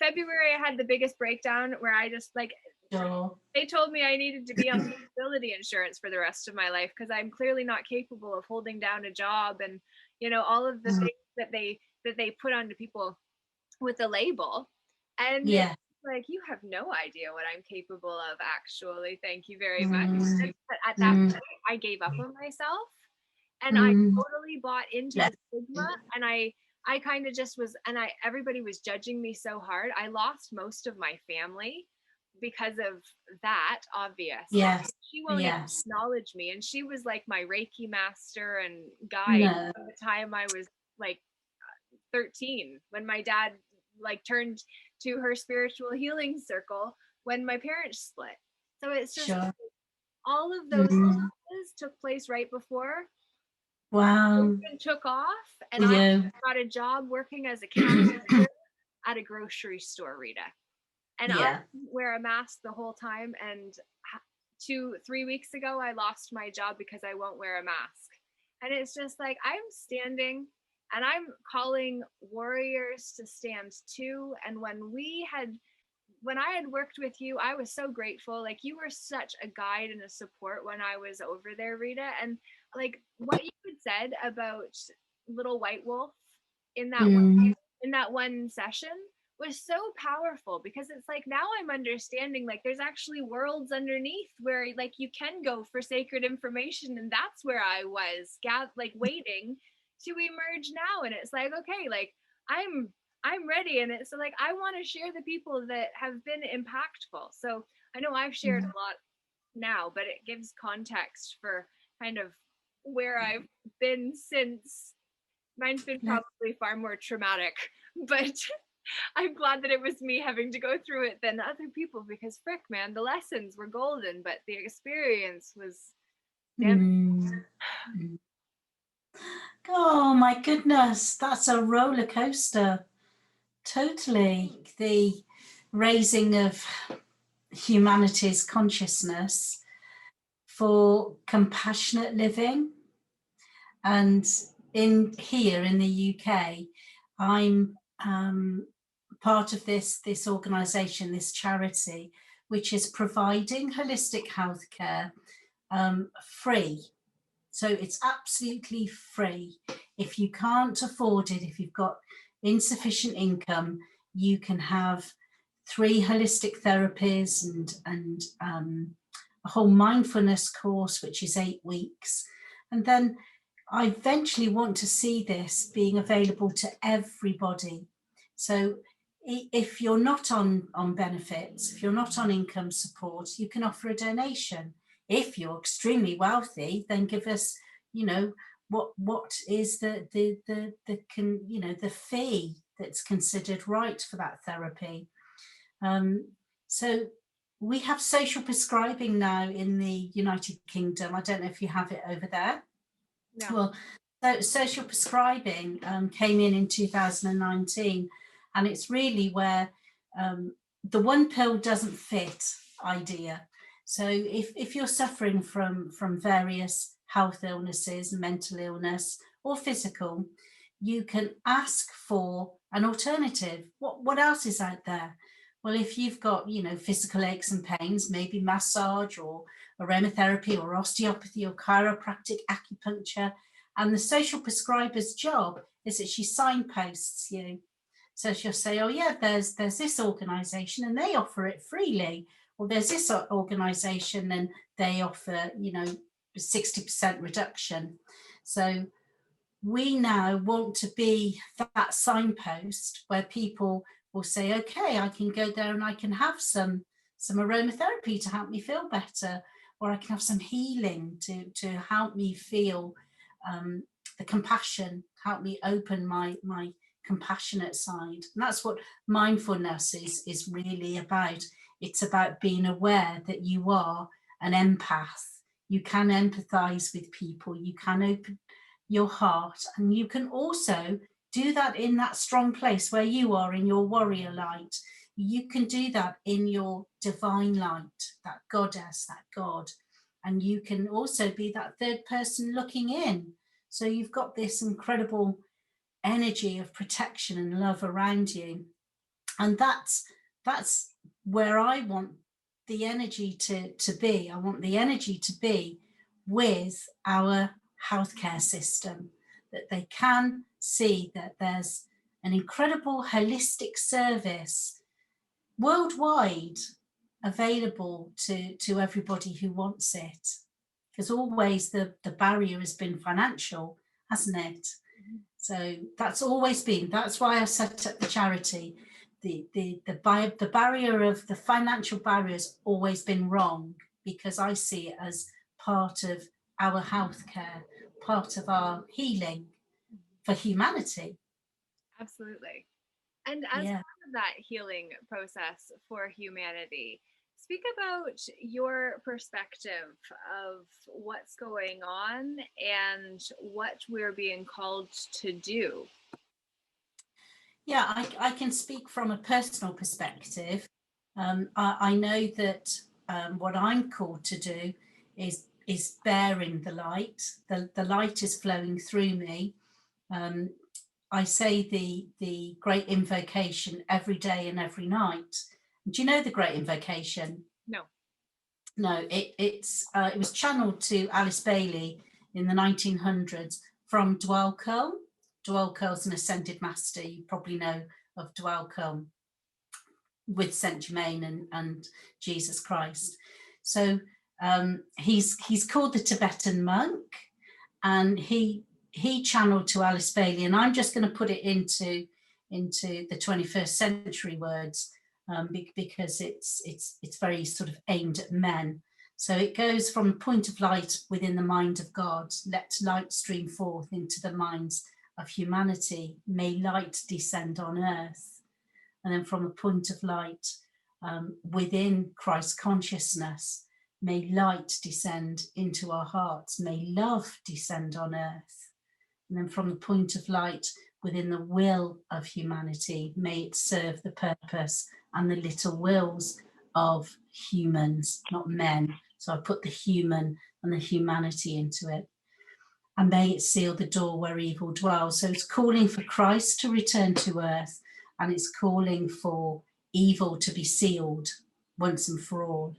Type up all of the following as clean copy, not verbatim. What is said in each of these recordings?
February, I had the biggest breakdown where I just like, Sure. they told me I needed to be on disability insurance for the rest of my life because I'm clearly not capable of holding down a job, and all of the Mm. things that they put onto people with a label. And it's Yeah. like, you have no idea what I'm capable of, actually. Thank you very much. Mm. But at that Mm. point, I gave up on myself, and I Mm. totally bought into Bless the stigma. you. And I kind of just was, and everybody was judging me so hard. I lost most of my family because of that, obviously. Yes. She won't even Yes. acknowledge me. And she was like my Reiki master and guide No. from the time I was like 13, when my dad like turned to her spiritual healing circle when my parents split. So it's just Sure. all of those Mm. things took place right before Wow. and took off, and I Yeah. got a job working as a cashier at a grocery store, Rita. And I Yeah. wear a mask the whole time. And 2-3 weeks ago, I lost my job because I won't wear a mask. And it's just like, I'm standing and I'm calling warriors to stand too. And when I had worked with you, I was so grateful. Like, you were such a guide and a support when I was over there, Rita. And like what you had said about little white wolf in that Mm. one session was so powerful, because it's like, now I'm understanding, like, there's actually worlds underneath where like you can go for sacred information. And that's where I was like waiting to emerge now. And it's like, okay, like I'm ready. And it's like, I want to share the people that have been impactful. So I know I've shared a lot now, but it gives context for kind of where I've been since. Mine's been No. probably far more traumatic, but I'm glad that it was me having to go through it than other people, because frick, man, the lessons were golden, but the experience was damn. Mm. Mm. Oh my goodness, that's a roller coaster. Totally. The raising of humanity's consciousness for compassionate living. And here in the UK, I'm part of this organisation, this charity, which is providing holistic healthcare free. So it's absolutely free. If you can't afford it, if you've got insufficient income, you can have 3 holistic therapies and a whole mindfulness course, which is 8 weeks. And then I eventually want to see this being available to everybody. So if you're not on benefits, if you're not on income support, you can offer a donation. If you're extremely wealthy, then give us, what is the fee that's considered right for that therapy. So we have social prescribing now in the United Kingdom. I don't know if you have it over there. No. Well, so social prescribing came in 2019, and it's really where the one pill doesn't fit idea. So if you're suffering from various health illnesses, mental illness or physical, you can ask for an alternative. What else is out there? Well, if you've got, physical aches and pains, maybe massage or aromatherapy or osteopathy or chiropractic, acupuncture. And the social prescriber's job is that she signposts you. So she'll say, oh yeah, there's this organisation and they offer it freely. Or there's this organisation and they offer, 60% reduction. So we now want to be that signpost where people will say, okay, I can go there and I can have some aromatherapy to help me feel better, or I can have some healing to help me feel the compassion, help me open my compassionate side. And that's what mindfulness is really about. It's about being aware that you are an empath. You can empathize with people, you can open your heart, and you can also do that in that strong place where you are in your warrior light. You can do that in your divine light, that goddess, that God. And you can also be that third person looking in. So you've got this incredible energy of protection and love around you. And that's where I want the energy to be. I want the energy to be with our healthcare system, that they can see that there's an incredible holistic service worldwide available to everybody who wants it. Because always the barrier has been financial, hasn't it? So that's always been, that's why I set up the charity. The barrier of the financial barrier has always been wrong, because I see it as part of our healthcare, part of our healing for humanity. Absolutely. And as Yeah. part of that healing process for humanity, speak about your perspective of what's going on and what we're being called to do. Yeah, I can speak from a personal perspective. I know that what I'm called to do is bearing the light. The light is flowing through me. I say the great invocation every day and every night. Do you know the great invocation? No. No, it was channeled to Alice Bailey in the 1900s from Dwell Curl. Dwell Curl's an ascended master. You probably know of Dwell Curl with Saint Germain and Jesus Christ. So he's called the Tibetan monk, and he channeled to Alice Bailey, and I'm just going to put it into the 21st century words, because it's very sort of aimed at men. So it goes from a point of light within the mind of God. Let light stream forth into the minds of humanity. May light descend on earth. And then from a point of light within Christ consciousness, may light descend into our hearts. May love descend on earth. And then from the point of light within the will of humanity, may it serve the purpose and the little wills of humans, not men. So I put the human and the humanity into it. And may it seal the door where evil dwells. So it's calling for Christ to return to earth, and it's calling for evil to be sealed once and for all.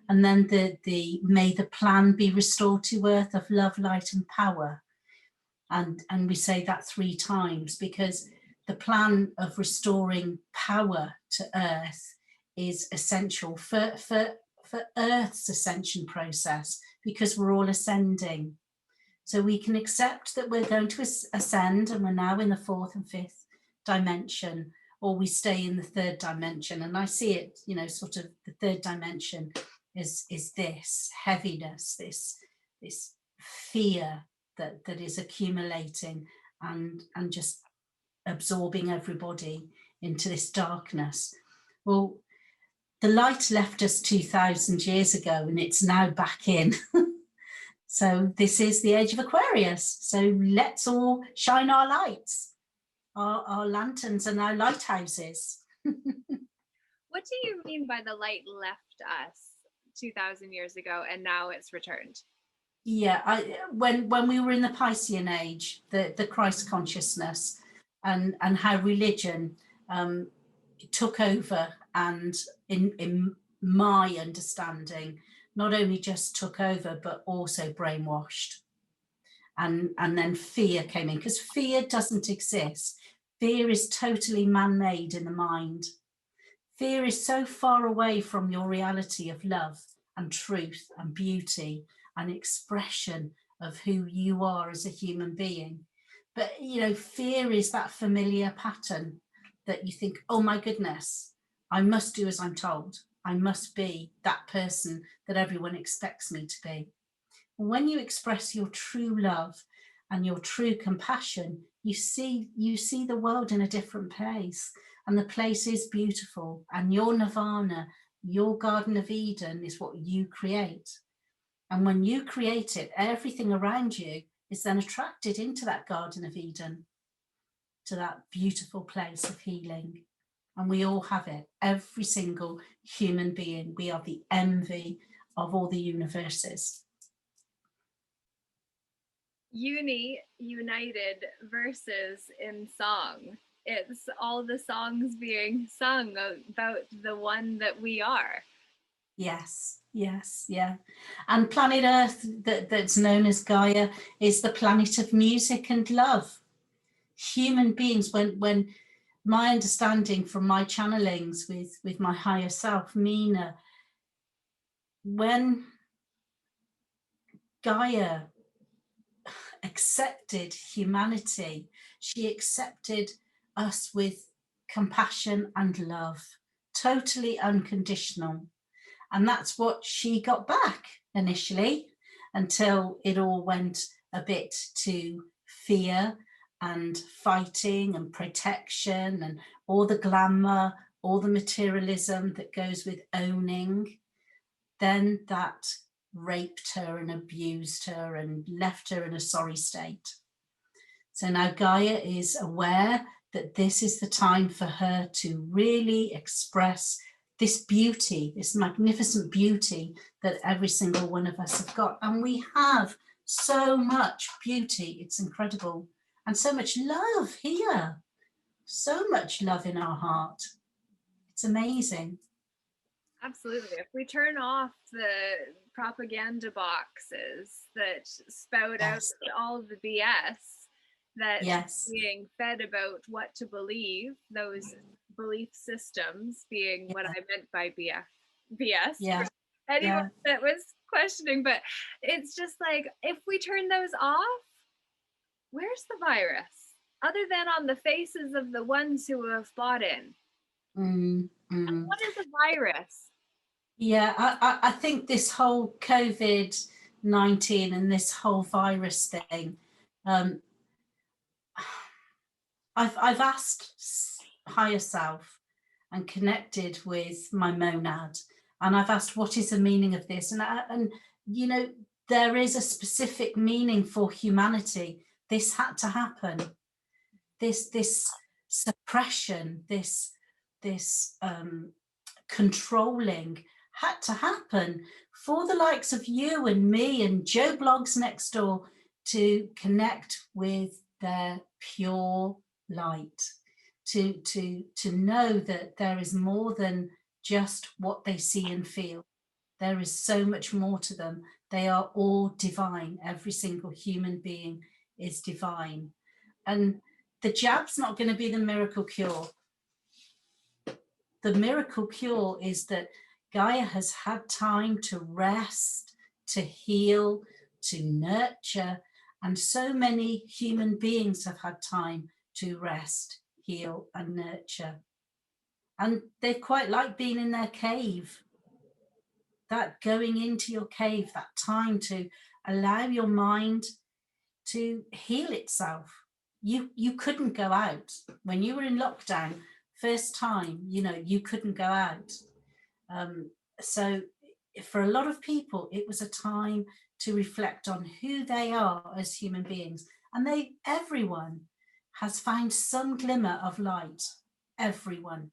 And then may the plan be restored to earth of love, light, and power. And we say that 3 times, because the plan of restoring power to earth is essential for Earth's ascension process, because we're all ascending. So we can accept that we're going to ascend, and we're now in the 4th and 5th dimension, or we stay in the 3rd dimension. And I see it, sort of the 3rd dimension is this heaviness, this fear that is accumulating and just absorbing everybody into this darkness. Well, the light left us 2,000 years ago, and it's now back in. So this is the age of Aquarius. So let's all shine our lights. Our lanterns and our lighthouses. What do you mean by the light left us 2,000 years ago and now it's returned? Yeah, when we were in the Piscean age, the Christ consciousness and how religion took over, and in my understanding, not only just took over, but also brainwashed. And then fear came in, because fear doesn't exist. Fear is totally man-made in the mind. Fear is so far away from your reality of love and truth and beauty and expression of who you are as a human being. But, fear is that familiar pattern that you think, oh my goodness, I must do as I'm told. I must be that person that everyone expects me to be. When you express your true love and your true compassion, you see the world in a different place, and the place is beautiful, and your nirvana, your Garden of Eden, is what you create. And when you create it, everything around you is then attracted into that Garden of Eden, to that beautiful place of healing. And we all have it, every single human being. We are the envy of all the universes. United verses in song. it's all the songs being sung about the one that we are. Yes, yes, yeah. And planet Earth, that's known as Gaia, is the planet of music and love. Human beings, when my understanding from my channelings with my higher self, Mina, when Gaia accepted humanity, she accepted us with compassion and love, totally unconditional. And that's what she got back initially, until it all went a bit to fear and fighting and protection and all the glamour, all the materialism that goes with owning. Then that raped her and abused her and left her in a sorry state. So now Gaia is aware that this is the time for her to really express this beauty, this magnificent beauty that every single one of us have got. And we have so much beauty, it's incredible. And so much love here, so much love in our heart. It's amazing. Absolutely. If we turn off the propaganda boxes that spout out all the BS that's being fed about what to believe, those belief systems being what I meant by BS for anyone that was questioning, but it's just like, if we turn those off, where's the virus? Other than on the faces of the ones who have bought in. And what is a virus? Yeah, I think this whole COVID-19 and this whole virus thing, I've asked higher self and connected with my monad, and I've asked, what is the meaning of this? And you know, there is a specific meaning for humanity. This had to happen. This suppression, this controlling had to happen for the likes of you and me and Joe Blogs next door to connect with their pure light, to know that there is more than just what they see and feel. There is so much more to them. They are all divine. Every single human being is divine. And the jab's not going to be the miracle cure. The miracle cure is that Gaia has had time to rest, to heal, to nurture, and so many human beings have had time to rest, heal, and nurture. And they quite like being in their cave. That going into your cave, that time to allow your mind to heal itself. You couldn't go out when you were in lockdown. First time, you couldn't go out. So for a lot of people, it was a time to reflect on who they are as human beings. And everyone has found some glimmer of light. Everyone.